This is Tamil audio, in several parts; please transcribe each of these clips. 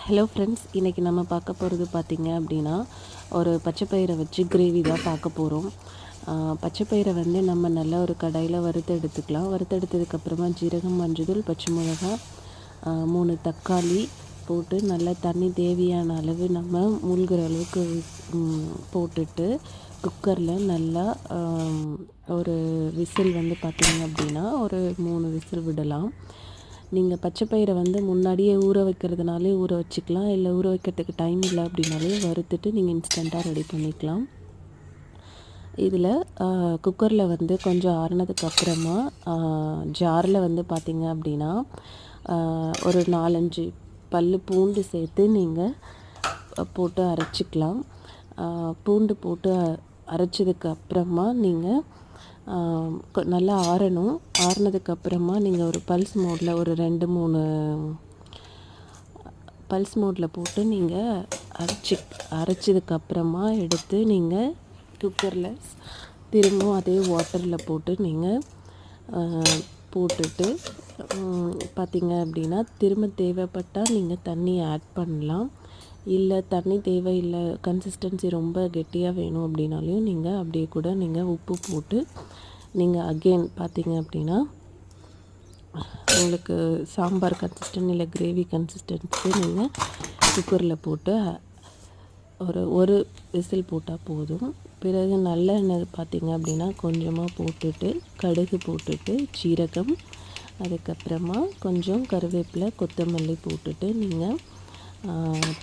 ஹலோ ஃப்ரெண்ட்ஸ், இன்றைக்கி நம்ம பார்க்க போகிறது பார்த்திங்க அப்படின்னா ஒரு பச்சைப்பயிரை வச்சு கிரேவி தான் பார்க்க போகிறோம். பச்சைப்பயிரை வந்து நம்ம நல்லா ஒரு கடாயில் வறுத்து எடுத்துக்கலாம். வறுத்தெடுத்ததுக்கப்புறமா ஜீரகம், மஞ்சள், பச்சை மிளகாய், 3 தக்காளி போட்டு நல்லா தண்ணி தேவையான அளவு நம்ம மூழ்கிற அளவுக்கு போட்டுட்டு குக்கரில் நல்லா ஒரு விசில் வந்து பார்த்திங்க அப்படின்னா ஒரு 3 விசில் விடலாம். நீங்கள் பச்சைப்பயிரை வந்து முன்னாடியே ஊற வைக்கிறதுனாலே ஊற வச்சுக்கலாம், இல்லை ஊற வைக்கிறதுக்கு டைம் இல்லை அப்படின்னாலே வறுத்துட்டு நீங்கள் இன்ஸ்டண்ட்டாக ரெடி பண்ணிக்கலாம். இதில் குக்கரில் வந்து கொஞ்சம் ஆறுனதுக்கப்புறமா ஜாரில் வந்து பார்த்திங்க அப்படின்னா ஒரு 4-5 பல் பூண்டு சேர்த்து நீங்கள் போட்டு அரைச்சிக்கலாம். பூண்டு போட்டு அரைச்சதுக்கு அப்புறமா நீங்கள் நல்லா ஆறணும். ஆறுனதுக்கப்புறமா நீங்கள் ஒரு பல்ஸ் மோடில் ஒரு 2-3 பல்ஸ் மோடில் போட்டு நீங்கள் அரைச்சதுக்கப்புறமா எடுத்து நீங்கள் குக்கரில் திரும்பவும் அதே வாட்டரில் போட்டு நீங்கள் போட்டுட்டு பார்த்திங்க அப்படின்னா திரும்ப தேவைப்பட்டால் நீங்கள் தண்ணி ஆட் பண்ணலாம். இல்லை தண்ணி தேவையில்லை, கன்சிஸ்டன்சி ரொம்ப கெட்டியாக வேணும் அப்படின்னாலையும் நீங்கள் அப்படியே கூட நீங்கள் உப்பு போட்டு நீங்கள் அகெயின் பார்த்திங்க அப்படின்னா உங்களுக்கு சாம்பார் கன்சிஸ்டன்ட் இல்லை கிரேவி கன்சிஸ்டன்சி நீங்கள் குக்கரில் போட்டு ஒரு விசில் போட்டால் போதும். பிறகு நல்லெண்ணெய் பார்த்திங்க அப்படின்னா கொஞ்சமாக போட்டுட்டு கடுகு போட்டுட்டு சீரகம், அதுக்கப்புறமா கொஞ்சம் கருவேப்பிலை, கொத்தமல்லி போட்டுட்டு நீங்கள்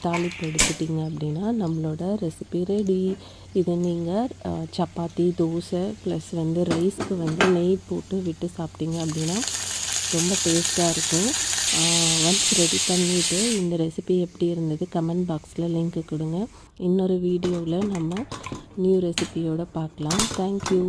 தாளிப்பு எடுத்துட்டிங்க அப்படின்னா நம்மளோட ரெசிபி ரெடி. இதை நீங்கள் சப்பாத்தி, தோசை ப்ளஸ் வந்து ரைஸ்க்கு வந்து நெய் போட்டு விட்டு சாப்பிட்டீங்க அப்படின்னா ரொம்ப டேஸ்ட்டாக இருக்கும். ஒன்ஸ் ரெடி பண்ணிவிட்டு இந்த ரெசிபி எப்படி இருந்தது கமெண்ட் பாக்ஸில் லிங்க்கு கொடுங்க. இன்னொரு வீடியோவில் நம்ம நியூ ரெசிபியோடு பார்க்கலாம். தேங்க்யூ.